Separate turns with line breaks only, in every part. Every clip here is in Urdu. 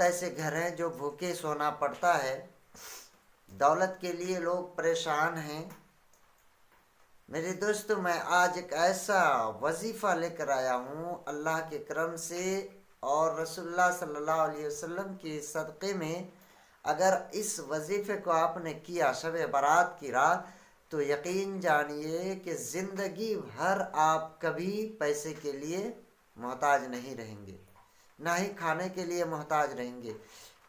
بہت ایسے گھر ہیں جو بھوکے سونا پڑتا ہے، دولت کے لیے لوگ پریشان ہیں۔ میرے دوستو، میں آج ایک ایسا وظیفہ لے کر آیا ہوں اللہ کے کرم سے اور رسول اللہ صلی اللہ علیہ وسلم کے صدقے میں۔ اگر اس وظیفے کو آپ نے کیا شب برات کی رات، تو یقین جانیے کہ زندگی بھر آپ کبھی پیسے کے لیے محتاج نہیں رہیں گے، نہ ہی کھانے کے لیے محتاج رہیں گے۔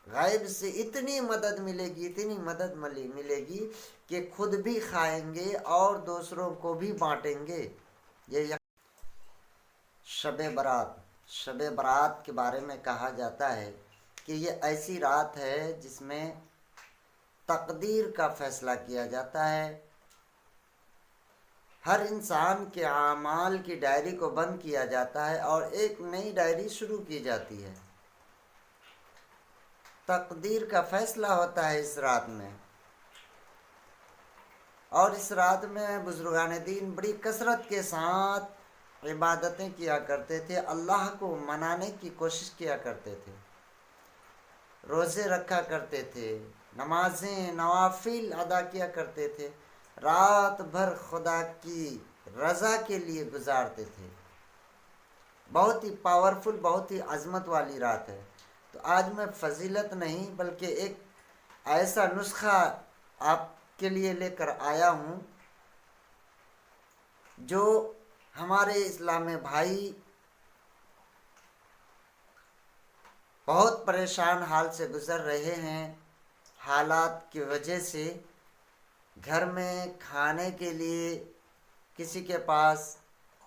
غیب سے اتنی مدد ملے گی، اتنی مدد ملے گی کہ خود بھی کھائیں گے اور دوسروں کو بھی بانٹیں گے۔ یہ شب برات کے بارے میں کہا جاتا ہے کہ یہ ایسی رات ہے جس میں تقدیر کا فیصلہ کیا جاتا ہے۔ ہر انسان کے اعمال کی ڈائری کو بند کیا جاتا ہے اور ایک نئی ڈائری شروع کی جاتی ہے۔ تقدیر کا فیصلہ ہوتا ہے اس رات میں، اور اس رات میں بزرگان دین بڑی کثرت کے ساتھ عبادتیں کیا کرتے تھے، اللہ کو منانے کی کوشش کیا کرتے تھے، روزے رکھا کرتے تھے، نمازیں نوافل ادا کیا کرتے تھے، رات بھر خدا کی رضا کے لیے گزارتے تھے۔ بہت ہی پاورفل، بہت ہی عظمت والی رات ہے۔ تو آج میں فضیلت نہیں بلکہ ایک ایسا نسخہ آپ کے لیے لے کر آیا ہوں جو ہمارے اسلامی بھائی بہت پریشان حال سے گزر رہے ہیں۔ حالات کی وجہ سے گھر میں کھانے کے لیے کسی کے پاس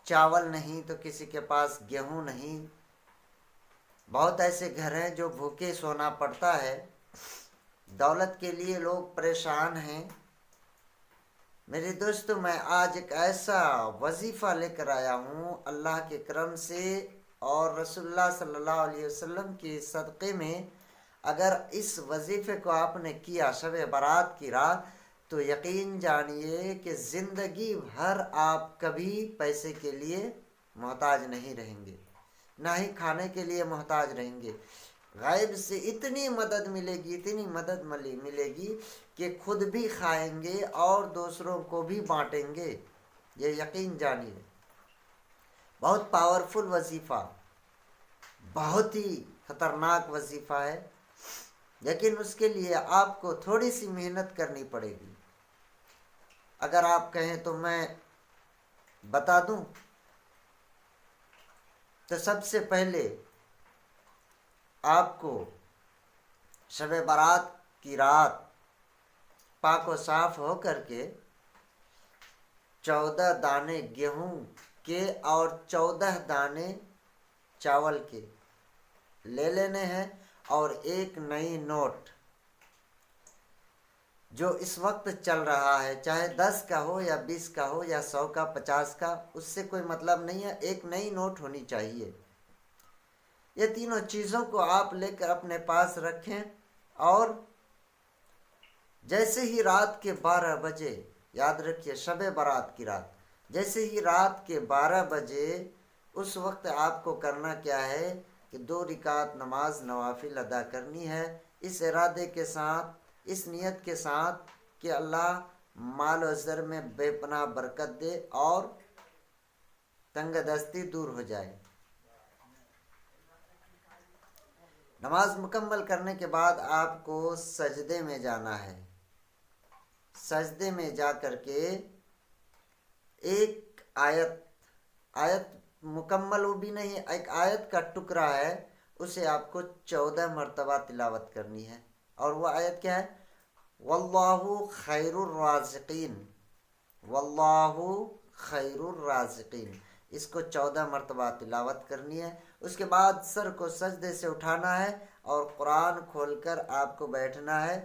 چاول نہیں تو کسی کے پاس گیہوں نہیں۔ بہت ایسے گھر ہیں جو بھوکے سونا پڑتا ہے، دولت کے لیے لوگ پریشان ہیں۔ میرے دوستو، میں آج ایک ایسا وظیفہ لے کر آیا ہوں اللہ کے کرم سے اور رسول اللہ صلی اللہ علیہ وسلم کے صدقے میں۔ اگر اس وظیفے کو آپ نے کیا شب برات کی رات، تو یقین جانیے کہ زندگی بھر آپ کبھی پیسے کے لیے محتاج نہیں رہیں گے، نہ ہی کھانے کے لیے محتاج رہیں گے۔ غیب سے اتنی مدد ملے گی، اتنی مدد ملے گی کہ خود بھی کھائیں گے اور دوسروں کو بھی بانٹیں گے۔ یہ یقین جانیے، بہت پاورفل وظیفہ، بہت ہی خطرناک وظیفہ ہے، لیکن اس کے لیے آپ کو تھوڑی سی محنت کرنی پڑے گی۔ اگر آپ کہیں تو میں بتا دوں، تو سب سے پہلے آپ کو شب برات کی رات پاک و صاف ہو کر کے 14 دانے گیہوں کے اور 14 دانے چاول کے لے لینے ہیں، اور ایک نئی نوٹ جو اس وقت چل رہا ہے، چاہے 10 کا ہو یا 20 کا ہو یا 100 کا 50 کا، اس سے کوئی مطلب نہیں ہے، ایک نئی نوٹ ہونی چاہیے۔ یہ تینوں چیزوں کو آپ لے کر اپنے پاس رکھیں، اور جیسے ہی رات کے 12 بجے، یاد رکھیے شب برات کی رات، جیسے ہی رات کے 12 بجے، اس وقت آپ کو کرنا کیا ہے کہ 2 رکعت نماز نوافل ادا کرنی ہے، اس ارادے کے ساتھ، اس نیت کے ساتھ کہ اللہ مال و زر میں بے پناہ برکت دے اور تنگ دستی دور ہو جائے۔ نماز مکمل کرنے کے بعد آپ کو سجدے میں جانا ہے۔ سجدے میں جا کر کے ایک آیت مکمل وہ بھی نہیں، ایک آیت کا ٹکڑا ہے، اسے آپ کو 14 مرتبہ تلاوت کرنی ہے، اور وہ آیت کیا ہے؟ واللہ خیر الرازقین، واللہ خیر الرازقین، اس کو 14 مرتبہ تلاوت کرنی ہے۔ اس کے بعد سر کو سجدے سے اٹھانا ہے اور قرآن کھول کر آپ کو بیٹھنا ہے،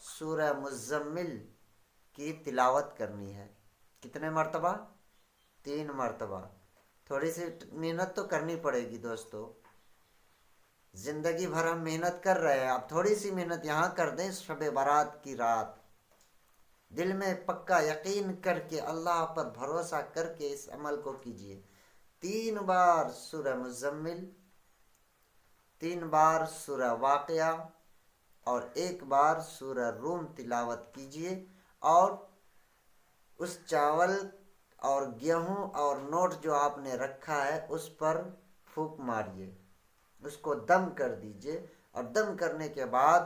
سورہ مزمل کی تلاوت کرنی ہے۔ کتنے مرتبہ؟ 3 مرتبہ۔ تھوڑی سی محنت تو کرنی پڑے گی دوستو، زندگی بھر ہم محنت کر رہے ہیں، اب تھوڑی سی محنت یہاں کر دیں شب برات کی رات۔ دل میں پکا یقین کر کے، اللہ پر بھروسہ کر کے اس عمل کو کیجیے۔ 3 بار سورہ مزمل، 3 بار سورہ واقعہ اور 1 بار سورہ روم تلاوت کیجیے، اور اس چاول اور گیہوں اور نوٹ جو آپ نے رکھا ہے اس پر پھونک ماریے، اس کو دم کر دیجیے، اور دم کرنے کے بعد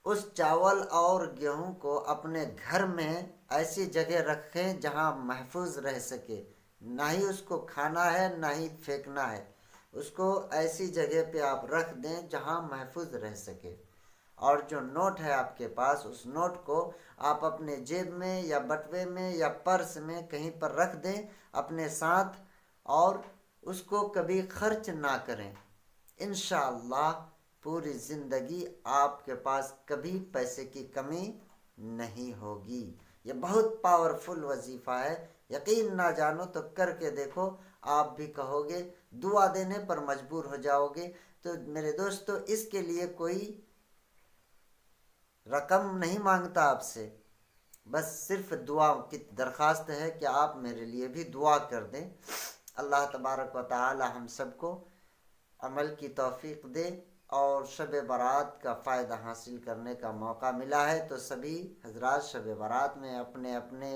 اس چاول اور گیہوں کو اپنے گھر میں ایسی جگہ رکھیں جہاں محفوظ رہ سکے، نہ ہی اس کو کھانا ہے نہ ہی پھینکنا ہے، اس کو ایسی جگہ پہ آپ رکھ دیں جہاں محفوظ رہ سکے۔ اور جو نوٹ ہے آپ کے پاس، اس نوٹ کو آپ اپنے جیب میں یا بٹوے میں یا پرس میں کہیں پر رکھ دیں اپنے ساتھ، اور اس کو کبھی خرچ نہ کریں۔ انشاءاللہ پوری زندگی آپ کے پاس کبھی پیسے کی کمی نہیں ہوگی۔ یہ بہت پاورفل وظیفہ ہے، یقین نہ جانو تو کر کے دیکھو، آپ بھی کہو گے، دعا دینے پر مجبور ہو جاؤ گے۔ تو میرے دوستو، اس کے لیے کوئی رقم نہیں مانگتا آپ سے، بس صرف دعا کی درخواست ہے کہ آپ میرے لیے بھی دعا کر دیں۔ اللہ تبارک و تعالی ہم سب کو عمل کی توفیق دے، اور شب برات کا فائدہ حاصل کرنے کا موقع ملا ہے تو سبھی حضرات شب برات میں اپنے اپنے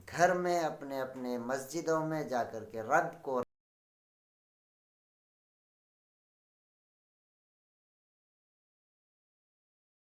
گھر میں، اپنے اپنے مسجدوں میں جا کر کے رب کو